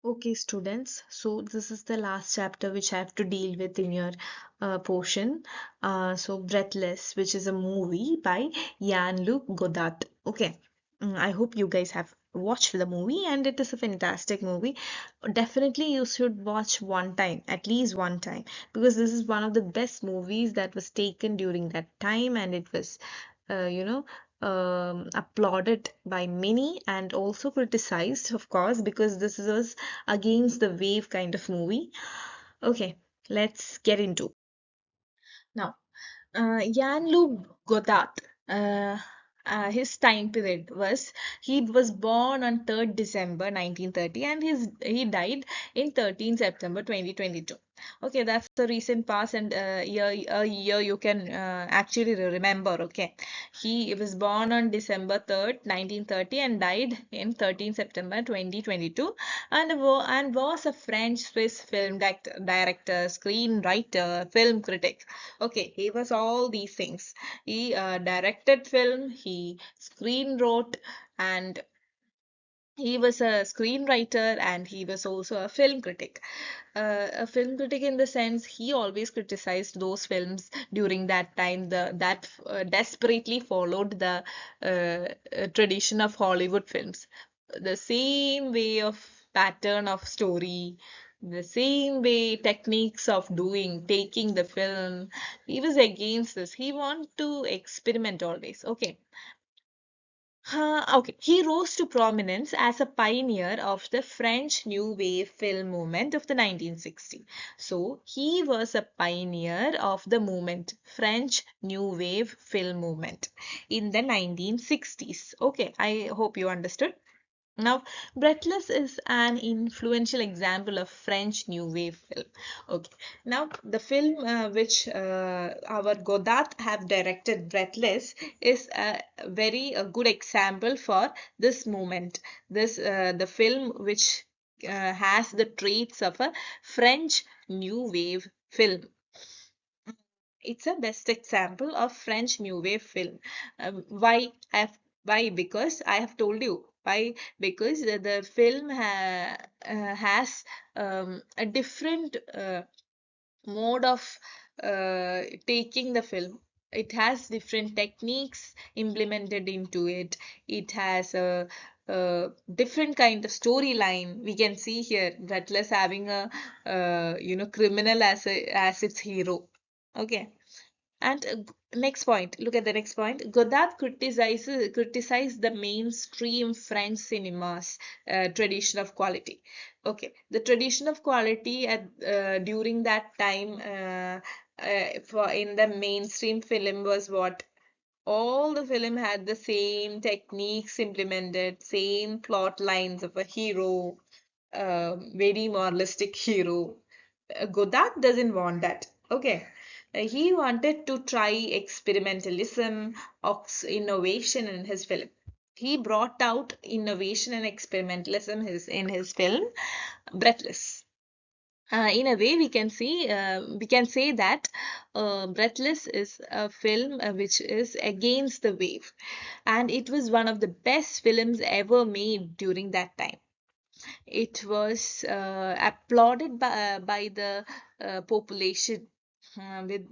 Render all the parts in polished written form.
Okay, students. So this is the last chapter which I have to deal with in your portion. So Breathless, which is a movie by Jean-Luc Godard. Okay. I hope you guys have watched the movie, and it is a fantastic movie. Definitely you should watch one time, at least one time, because this is one of the best movies that was taken during that time, and it was, uh, you know, applauded by many and also criticized, of course, because this was against the wave kind of movie. Okay, let's get into. Now, Jean-Luc Godard, uh, his time period was he was born on 3rd December 1930 and he died in 13th September 2022. Okay, that's the recent past and year you can actually remember. Okay, he was born on December 3rd, 1930 and died in 13th September 2022 and was a French-Swiss film director, screenwriter, film critic. Okay, he was all these things. He directed film, he screen wrote, and he was a screenwriter and he was also a film critic. A film critic in the sense he always criticized those films during that time that desperately followed the tradition of Hollywood films. The same way of pattern of story, the same way techniques of doing, taking the film. He was against this. He wanted to experiment always. Okay. Okay, he rose to prominence as a pioneer of the French New Wave film movement of the 1960s. So he was a pioneer of the movement, French New Wave film movement in the 1960s. Okay, I hope you understood. Now, Breathless is an influential example of French New Wave film. Okay. Now, the film which our Godard have directed, Breathless, is a very good example for this movement. This the film which has the traits of a French New Wave film. It's a best example of French New Wave film. Why? Because I have told you. Why? Because the film has a different mode of taking the film. It has different techniques implemented into it. It has a different kind of storyline. We can see here Breathless having a criminal as its hero. Okay. And next point, look at the next point. Godard criticized the mainstream French cinema's tradition of quality. Okay, the tradition of quality at during that time for in the mainstream film was what? All the film had the same techniques implemented, same plot lines of a hero, very moralistic hero. Godard doesn't want that. Okay. He wanted to try experimentalism, innovation in his film. He brought out innovation and experimentalism in his film, Breathless. In a way, we can say that Breathless is a film which is against the wave, and it was one of the best films ever made during that time. It was applauded by the population with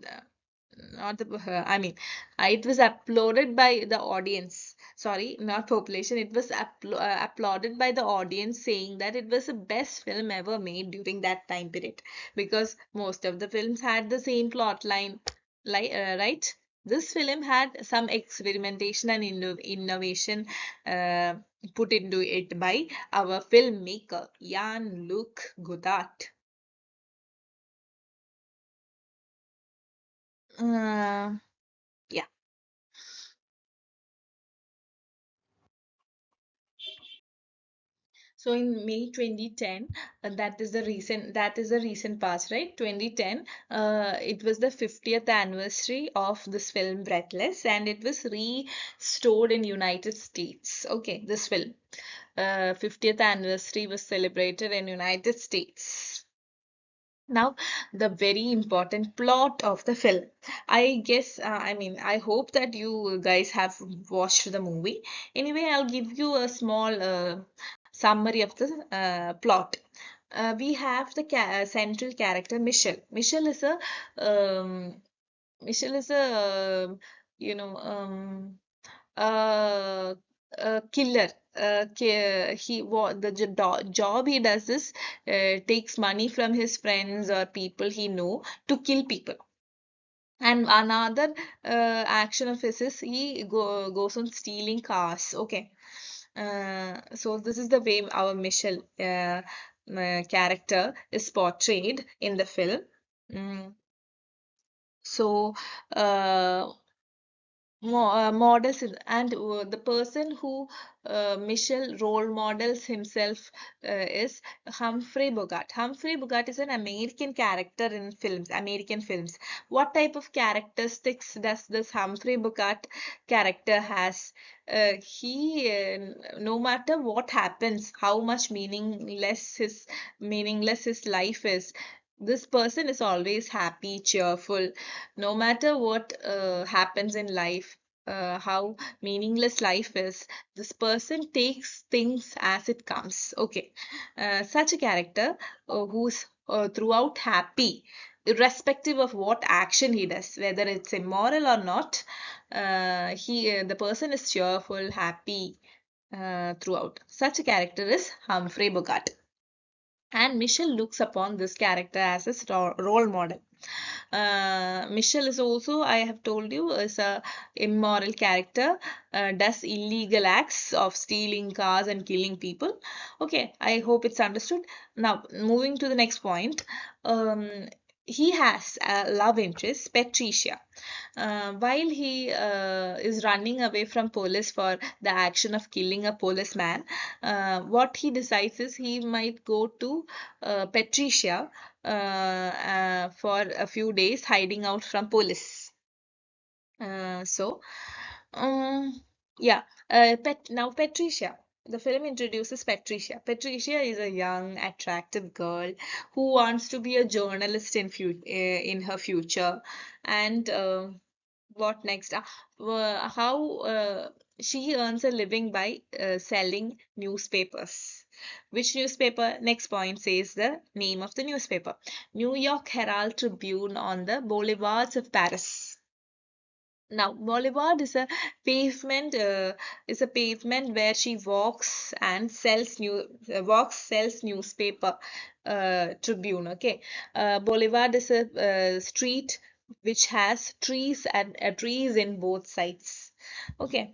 not the I mean it was applauded by the audience. Sorry, not population. It was applauded by the audience, saying that it was the best film ever made during that time period because most of the films had the same plot line, like right. This film had some experimentation and innovation uh, put into it by our filmmaker Jean-Luc Godard. Uh, yeah. So in May 2010, that is the recent past, right? 2010, it was the 50th anniversary of this film Breathless, and it was restored in United States. Okay, this film, 50th anniversary was celebrated in United States. Now, the very important plot of the film. I guess, I hope that you guys have watched the movie. Anyway, I'll give you a small summary of the plot. we have the central character Michelle. Um, Michelle is a you know a killer. The job he does is takes money from his friends or people he know to kill people. And another action of his is goes on stealing cars. Okay. So this is the way our Michelle character is portrayed in the film. Mm. So, uh, models and the person who Michel role models himself is Humphrey Bogart. Humphrey Bogart is an American character in films, American films. What type of characteristics does this Humphrey Bogart character has? No matter what happens, how much meaningless his life is, this person is always happy, cheerful, no matter what happens in life, how meaningless life is, this person takes things as it comes. Okay. Such a character who's throughout happy, irrespective of what action he does, whether it's immoral or not, the person is cheerful, happy throughout. Such a character is Humphrey Bogart. And Michelle looks upon this character as his role model. Michelle is also, I have told you, is a immoral character, does illegal acts of stealing cars and killing people. Okay, I hope it's understood. Now, moving to the next point. He has a love interest, Patricia. While he is running away from police for the action of killing a policeman, what he decides is he might go to Patricia for a few days hiding out from police. So, um, yeah, now Patricia. The film introduces Patricia. Patricia is a young, attractive girl who wants to be a journalist in her future. And what next? How she earns a living by selling newspapers. Which newspaper? Next point says the name of the newspaper. New York Herald Tribune on the boulevards of Paris. Now, Boulevard is a pavement where she walks, sells newspaper, Tribune. Okay, Boulevard is a street which has trees in both sides. Okay.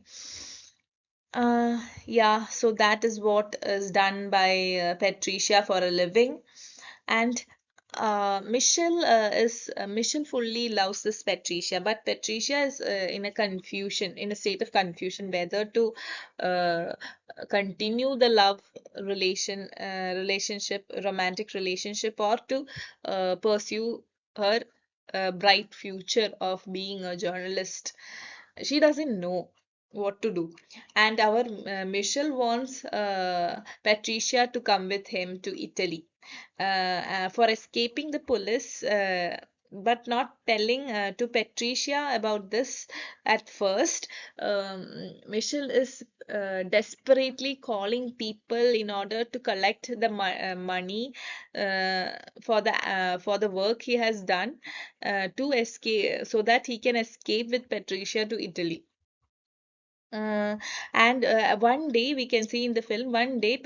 Yeah, so that is what is done by Patricia for a living. And Michelle fully loves this Patricia, but Patricia is in a state of confusion, whether to uh, continue the romantic relationship, or to pursue her bright future of being a journalist. She doesn't know what to do. And our Michelle wants Patricia to come with him to Italy for escaping the police, but not telling to Patricia about this at first. Michelle is desperately calling people in order to collect the money uh, for the work he has done to escape, so that he can escape with Patricia to Italy. And one day we can see in the film, one day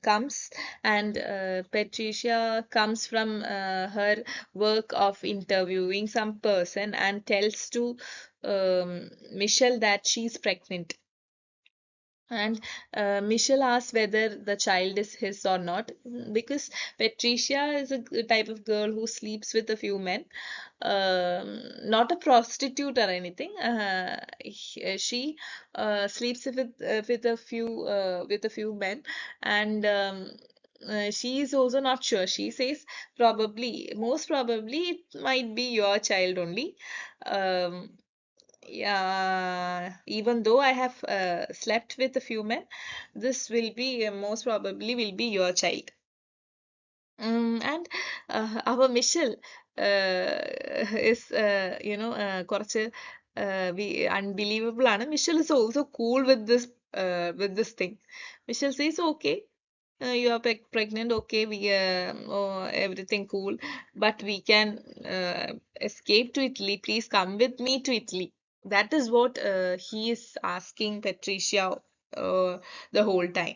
comes and Patricia comes from her work of interviewing some person and tells to Michelle that she's pregnant. And Michelle asks whether the child is his or not, because Patricia is a type of girl who sleeps with a few men, not a prostitute or anything. She sleeps with a few men, and she is also not sure. She says most probably, it might be your child only. Um, yeah, even though I have slept with a few men, this will be most probably will be your child. And our Michelle is കുറച്ച് unbelievable ആണ്. Michelle is also cool with this thing. Michelle says, okay. you are pregnant, okay, oh, everything cool, but we can escape to Italy. Please come with me to Italy. That is what he is asking Patricia the whole time.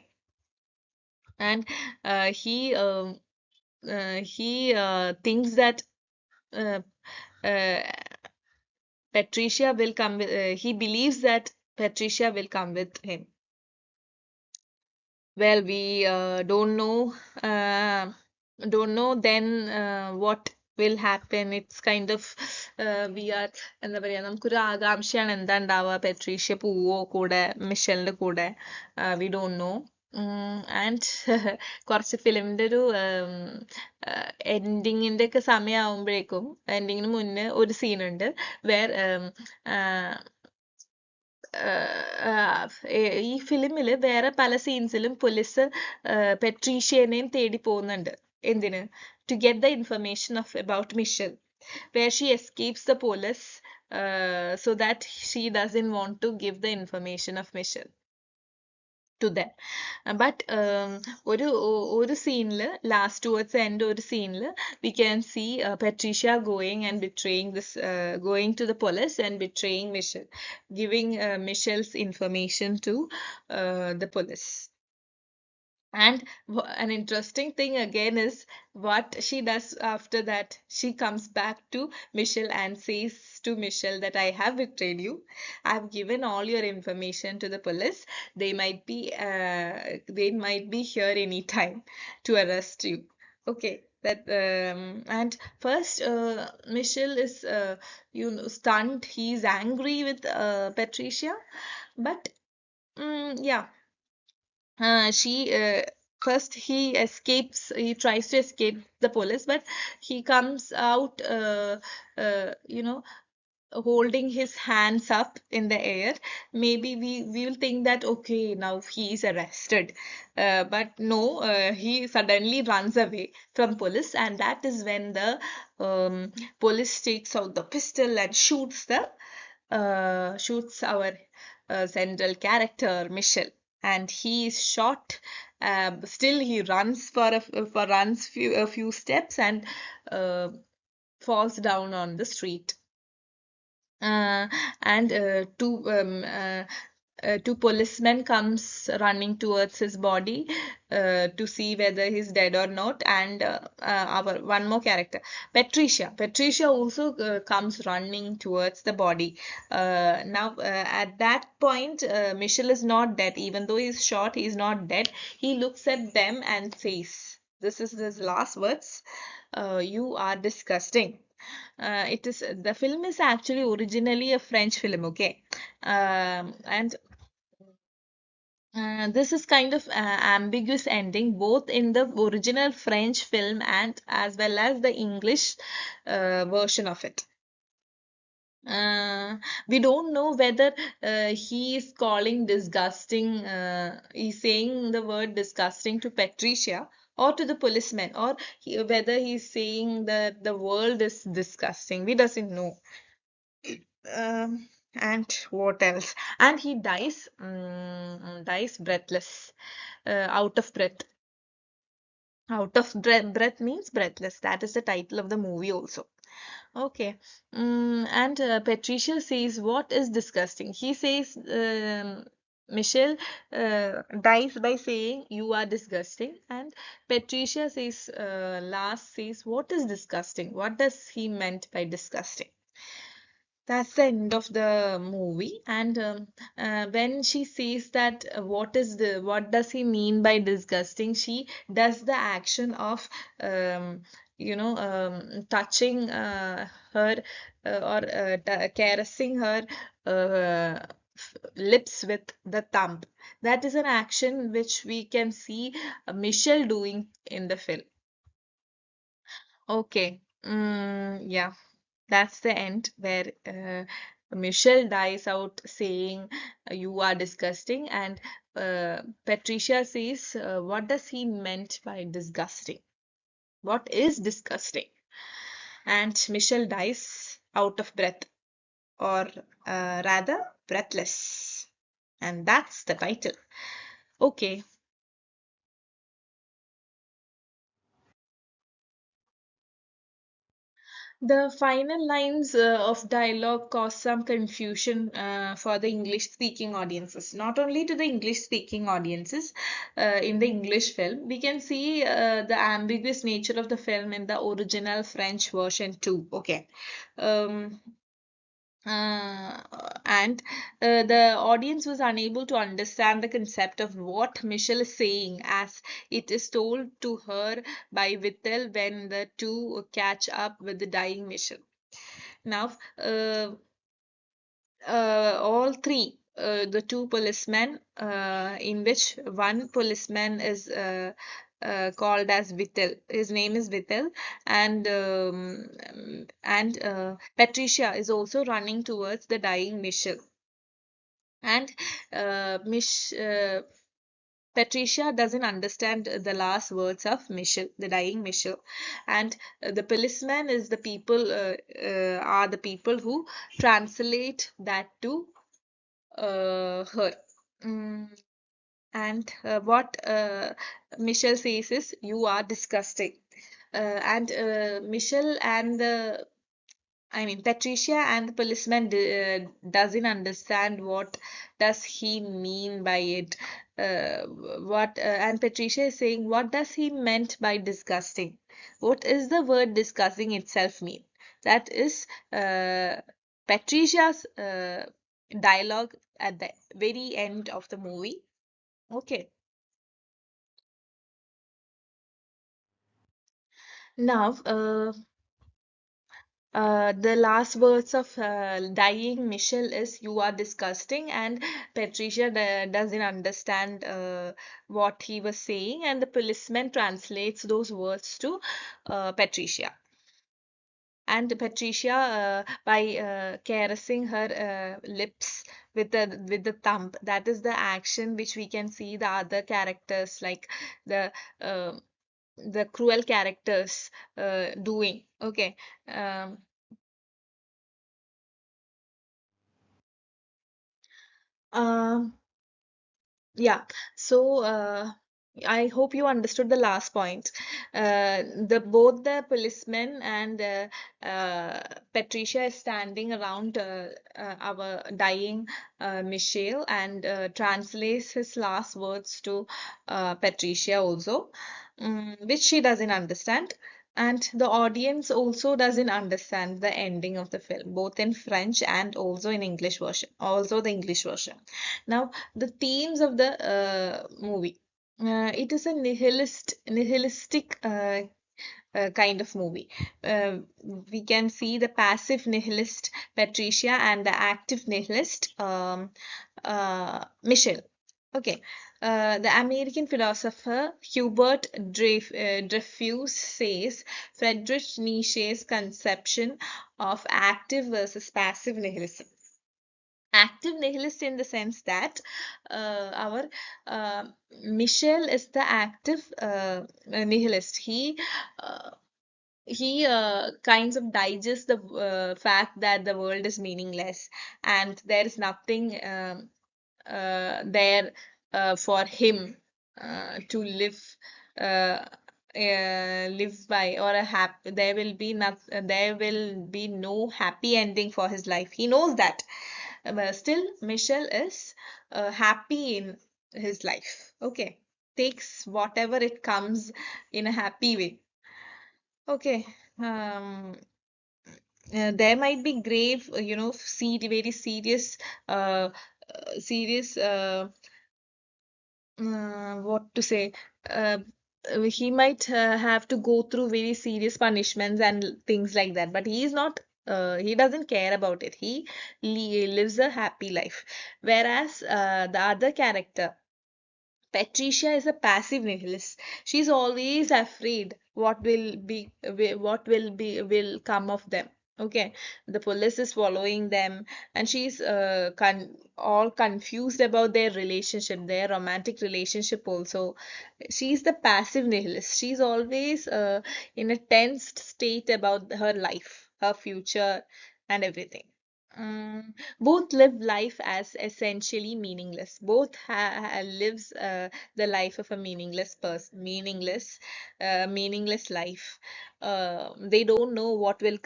And uh, he um, he thinks that uh, uh, Patricia will come with, he believes that Patricia will come with him. Well, we don't know then what will happen. It's kind of we are എന്താ പറയാ നമുക്കൊരു ആകാംക്ഷയാണ് എന്താ ഉണ്ടാവുക Patricia പോവോ കൂടെ മിഷലിന്റെ കൂടെ we don't know and കുറച്ച് ഫിലിമിന്റെ ഒരു എൻഡിങ്ങിന്റെ ഒക്കെ സമയമാകുമ്പോഴേക്കും എൻഡിങ്ങിന് മുന്നേ ഒരു സീനുണ്ട് വേർ ഈ ഫിലിമില് വേറെ പല സീൻസിലും പോലീസ് പെട്രീഷ്യനെയും തേടി പോകുന്നുണ്ട് എന്തിന് to get the information of about Michelle where she escapes the police so that she doesn't want to give the information of Michelle to them. But ഒരു സീനിൽ ലാസ്റ്റ് ടുവേർഡ്സ് എൻഡ് ഒരു സീനിൽ we can see Patricia going and betraying this going to the police and betraying Michelle, giving Michelle's information to the police. And an interesting thing again is what she does after that. She comes back to Michelle and says to Michelle that I have betrayed you. I've given all your information to the police. They might be here anytime to arrest you. Okay. That and first Michelle is stunned. He's angry with Patricia, but yeah, she first he tries to escape the police, but he comes out you know holding his hands up in the air. Maybe we will think that okay, now he is arrested, but no, he suddenly runs away from police, and that is when the police takes out the pistol and shoots our central character Michel, and he is shot. Still, he runs a few steps and uh, falls down on the street. And two policemen comes running towards his body to see whether he's dead or not. And our one more character, Patricia also comes running towards the body. Now at that point, Michel is not dead. Even though he's shot, he's not dead. He looks at them and says, this is his last words, you are disgusting. It is the film is actually originally a French film, okay, and this is kind of ambiguous ending both in the original French film and as well as the English version of it. We don't know whether he is calling disgusting, he's saying the word disgusting to Patricia or to the policeman, or whether he's saying that the world is disgusting. We doesn't know. And what else? And he dies breathless, out of breath. Out of breath means breathless. That is the title of the movie also. Okay. And Patricia says, what is disgusting? He says, Michelle dies by saying, you are disgusting. And Patricia says, last says, what is disgusting? What does he meant by disgusting? That's the end of the movie. And when she says that, what does he mean by disgusting? She does the action of, touching her or caressing her lips with the thumb. That is an action which we can see Michelle doing in the film. Okay. Yeah. That's the end where Michelle dies out saying, you are disgusting, and Patricia says, what does he meant by disgusting? What is disgusting? And Michelle dies out of breath, or rather, breathless. And that's the title. Okay, The final lines of dialogue cause some confusion for the English speaking audiences. Not only to the English speaking audiences in the English film, we can see the ambiguous nature of the film in the original French version too. Okay. Um, uh, and the audience was unable to understand the concept of what Michelle is saying as it is told to her by Vittel when the two catch up with the dying Michelle. Now, all three, the two policemen, in which one policeman is called as Vittel. His name is Vittel, and Patricia is also running towards the dying Michelle. And Mich Patricia doesn't understand the last words of Michelle, the dying Michelle, and the policeman is the people are the people who translate that to her. Mm, and what Michelle says is, "You are disgusting." And Michelle and the I mean, Patricia and the policeman doesn't understand what does he mean by it. What and Patricia is saying, what does he meant by disgusting? What is the word disgusting itself mean? That is Patricia's dialogue at the very end of the movie. Okay. Now, the last words of dying Michelle is "You are disgusting," and Patricia doesn't understand what he was saying, and the policeman translates those words to Patricia. And Patricia, by caressing her lips with the thumb, that is the action which we can see the other characters like the uh, the cruel characters doing. Okay. Um, um, Yeah, so I hope you understood the last point. The both the policemen and Patricia is standing around our dying Michelle and translates his last words to Patricia also, which she doesn't understand. And the audience also doesn't understand the ending of the film, both in French and also in English version, also the English version. Now, the themes of the movie. It is a nihilistic kind of movie. We can see the passive nihilist Patricia and the active nihilist Michelle. Okay. The American philosopher Hubert Dreyfus says Friedrich Nietzsche's conception of active versus passive nihilism. Active nihilist in the sense that our Michel is the active nihilist. Uh, he kinds of digests the fact that the world is meaningless and there is nothing there for him to uh, live by, or a happy there will be not there will be no happy ending for his life. He knows that, but still Michel is happy in his life. Okay, takes whatever it comes in a happy way. Okay. um there might be grave, very serious serious what to say, uh, he might have to go through very serious punishments and things like that, but he is not he doesn't care about it. He lives a happy life, whereas the other character Patricia is a passive nihilist. She's always afraid what will come of them. Okay, the police is following them, and she's all confused about their relationship, their romantic relationship also. She's the passive nihilist. She's always in a tensed state about her life, her future, and everything. Both live life as essentially meaningless. Both lives the life of a meaningless person, meaningless life. They don't know what will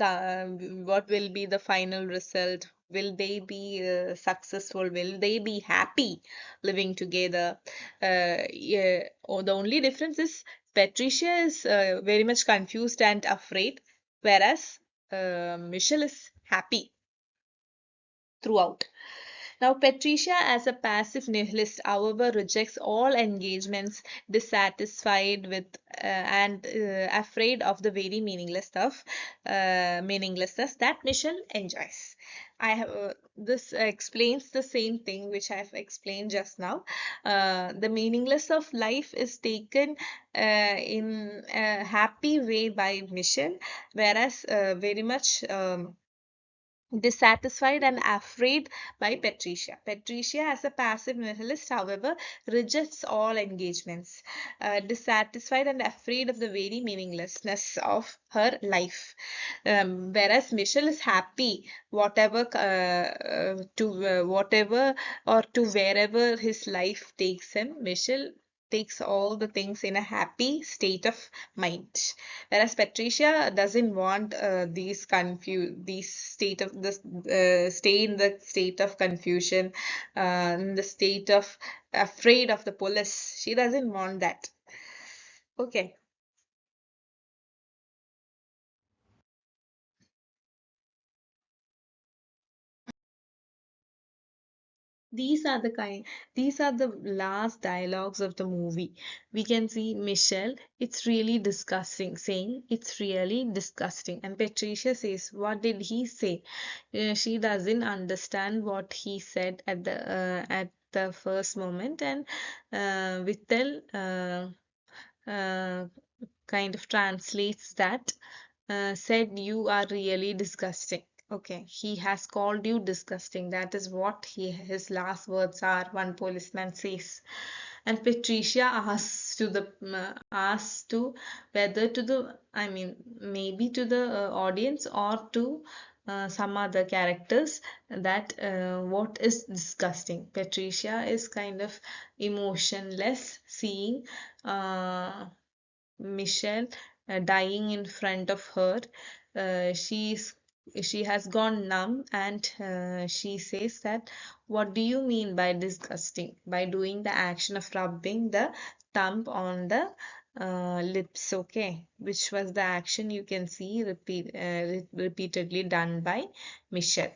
be the final result. Will they be successful? Will they be happy living together? Yeah. Or the only difference is Patricia is very much confused and afraid, whereas Michelle is happy throughout. Now, Patricia, as a passive nihilist, however, rejects all engagements, dissatisfied with and afraid of the very meaninglessness that Michelle enjoys. I have this explains the same thing which I have explained just now. The meaningless of life is taken in a happy way by Michelle, whereas very much. Dissatisfied and afraid by Patricia. Patricia, as a passive nihilist, however, rejects all engagements, dissatisfied and afraid of the very meaninglessness of her life. Whereas Michelle is happy, whatever or to wherever his life takes him. Michelle takes all the things in a happy state of mind, whereas Patricia doesn't want these state of this stay in the state of confusion, in the state of afraid of the police. She doesn't want that. Okay. These are the kind, these are the last dialogues of the movie. We can see Michelle, it's really disgusting, saying it's really disgusting. And Patricia says, what did he say? She doesn't understand what he said at the first moment, and Vittal uh, kind of translates that, said you are really disgusting. Okay, he has called you disgusting. That is what his last words are, one policeman says. And Patricia asks to whether to the, I mean, maybe to the audience or to some other characters, that what is disgusting. Patricia is kind of emotionless, seeing uh, Michelle dying in front of her. She has gone numb, and she says that, what do you mean by disgusting? By doing the action of rubbing the thumb on the lips, okay, which was the action you can see repeatedly done by Michelle.